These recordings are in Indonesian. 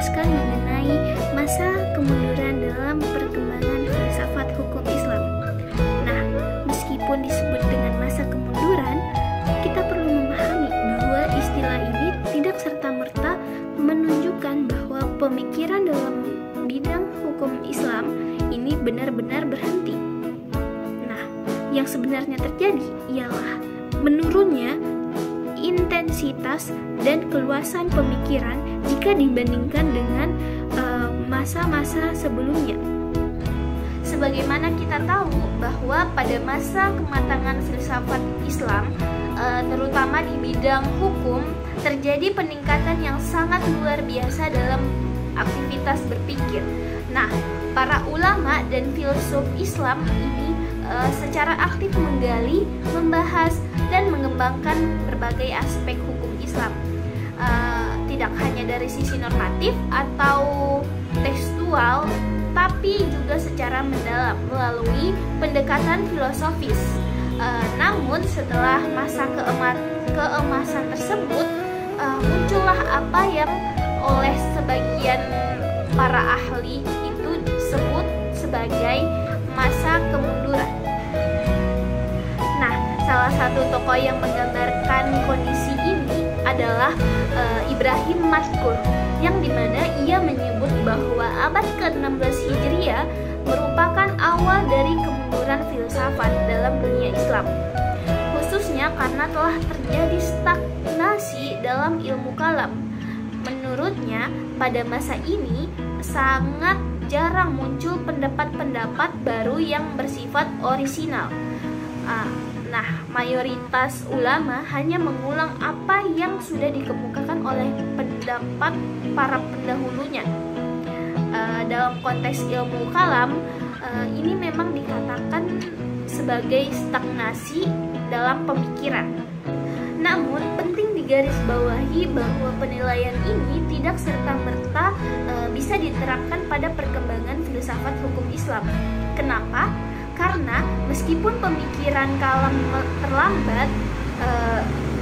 menjelaskan mengenai masa kemunduran dalam perkembangan filsafat hukum Islam. Nah, meskipun disebut dengan masa kemunduran, kita perlu memahami bahwa istilah ini tidak serta-merta menunjukkan bahwa pemikiran dalam bidang hukum Islam ini benar-benar berhenti. Nah, yang sebenarnya terjadi ialah menurunnya intensitas dan keluasan pemikiran jika dibandingkan dengan masa-masa sebelumnya. Sebagaimana kita tahu bahwa pada masa kematangan filsafat Islam, terutama di bidang hukum, terjadi peningkatan yang sangat luar biasa dalam aktivitas berpikir. Nah, para ulama dan filsuf Islam ini secara aktif menggali, membahas, dan mengembangkan berbagai aspek hukum Islam. Tidak hanya dari sisi normatif atau tekstual, tapi juga secara mendalam melalui pendekatan filosofis. Namun setelah masa keemasan tersebut, muncullah apa yang oleh sebagian para ahli itu disebut sebagai masa kemunduran. Nah, salah satu tokoh yang menggambarkan kondisi ini adalah Ibrahim Mazkur, yang dimana ia menyebut bahwa abad ke-16 Hijriah merupakan awal dari kemunduran filsafat dalam dunia Islam, khususnya karena telah terjadi stagnasi dalam ilmu kalam. Menurutnya, pada masa ini sangat jarang muncul pendapat-pendapat baru yang bersifat orisinal. Nah, mayoritas ulama hanya mengulang apa yang sudah dikemukakan oleh pendapat para pendahulunya. Dalam konteks ilmu kalam, ini memang dikatakan sebagai stagnasi dalam pemikiran. Namun, penting digarisbawahi bahwa penilaian ini tidak serta-merta bisa diterapkan pada perkembangan filsafat hukum Islam. Kenapa? Karena meskipun pemikiran kalam terlambat,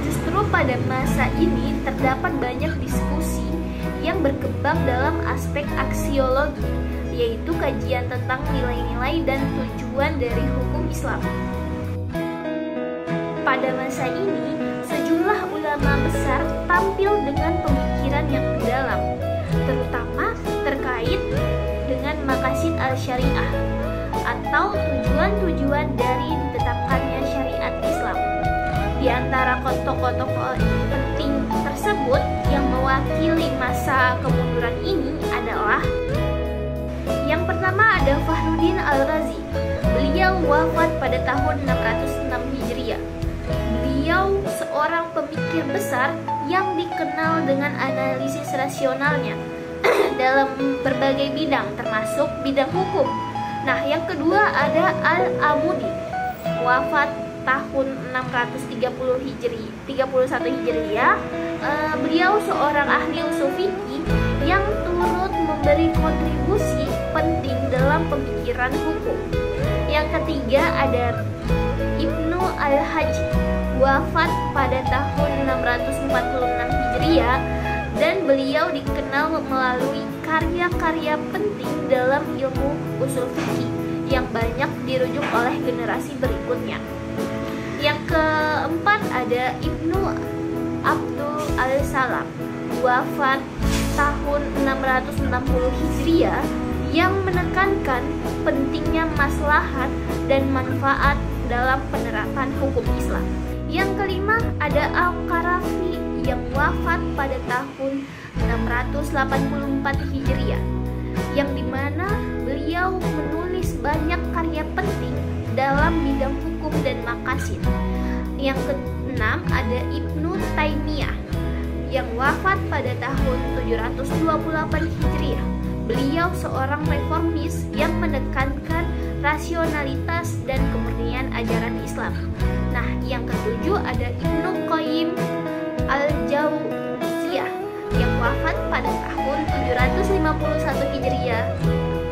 justru pada masa ini terdapat banyak diskusi yang berkembang dalam aspek aksiologi, yaitu kajian tentang nilai-nilai dan tujuan dari hukum Islam. Pada masa ini, sejumlah ulama besar tampil dengan pemikiran yang mendalam, terutama terkait dengan maqasid al-syariah atau tujuan-tujuan dari ditetapkannya syariat Islam. Di antara tokoh-tokoh penting tersebut yang mewakili masa kemunduran ini adalah yang pertama ada Fakhruddin Al-Razi. Beliau wafat pada tahun 606 Hijriah. Beliau seorang pemikir besar yang dikenal dengan analisis rasionalnya dalam berbagai bidang, termasuk bidang hukum. Nah, yang kedua ada Al-Amudi, wafat tahun 631 Hijriah. Beliau seorang ahli usul fikih yang turut memberi kontribusi penting dalam pemikiran hukum. Yang ketiga ada Ibnu Al-Hajj, wafat pada tahun 646 Hijriah, dan beliau dikenal melalui karya-karya penting dalam ilmu usul fikih yang banyak dirujuk oleh generasi berikutnya. Yang keempat ada Ibnu Abdul Al-Salam, wafat tahun 660 Hijriah, yang menekankan pentingnya maslahat dan manfaat dalam penerapan hukum Islam. Yang kelima ada Al-Qarafi yang wafat pada tahun 684 Hijriah, yang dimana beliau menulis banyak karya penting dalam bidang hukum dan maqasid. Yang keenam ada Ibnu Taimiyah yang wafat pada tahun 728 Hijriah. Beliau seorang reformis yang menekankan rasionalitas dan kemurnian ajaran Islam. Nah, yang ketujuh ada Ibnu Qayyim Al-Jauziyah yang wafat pada tahun 751 Hijriah,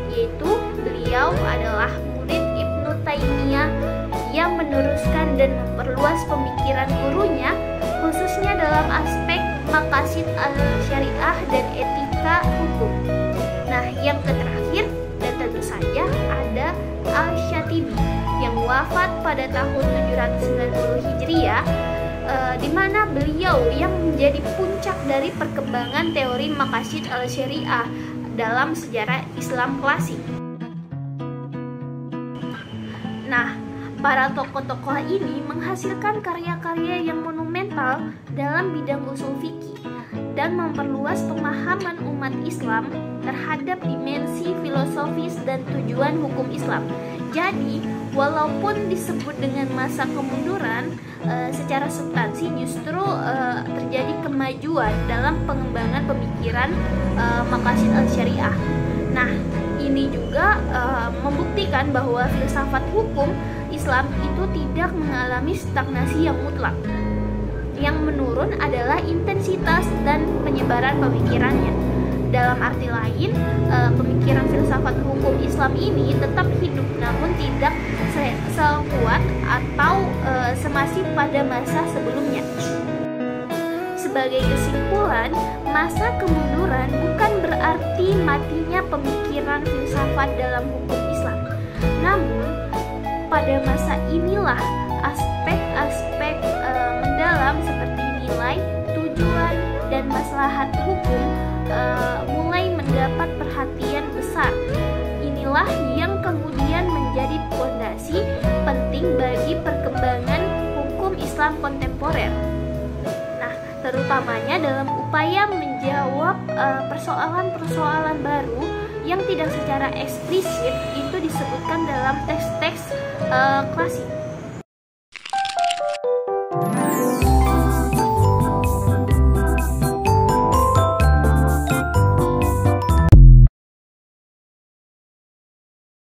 yaitu beliau adalah murid Ibnu Taimiyah yang meneruskan dan memperluas pemikiran gurunya, khususnya dalam aspek maqasid al-syariah dan etika hukum. pada tahun 790 Hijriah, di mana beliau yang menjadi puncak dari perkembangan teori maqasid al-syariah dalam sejarah Islam klasik. Nah, para tokoh-tokoh ini menghasilkan karya-karya yang monumental dalam bidang usul fikih dan memperluas pemahaman umat Islam terhadap dimensi filosofis dan tujuan hukum Islam. Jadi, walaupun disebut dengan masa kemunduran, secara substansi justru terjadi kemajuan dalam pengembangan pemikiran maqasid al-syariah. Nah, ini juga membuktikan bahwa filsafat hukum Islam itu tidak mengalami stagnasi yang mutlak. Yang menurun adalah intensitas dan penyebaran pemikirannya. Dalam arti lain, pemikiran filsafat hukum Islam ini tetap hidup, namun tidak sekuat atau semasif pada masa sebelumnya. Sebagai kesimpulan, masa kemunduran bukan berarti matinya pemikiran filsafat dalam hukum Islam. Namun, pada masa inilah aspek-aspek mendalam seperti nilai, tujuan, dan maslahat hukum mulai mendapat perhatian besar. Inilah yang kemudian menjadi fondasi penting bagi perkembangan hukum Islam kontemporer. Nah, terutamanya dalam upaya menjawab persoalan-persoalan baru yang tidak secara eksplisit itu disebutkan dalam teks-teks klasik.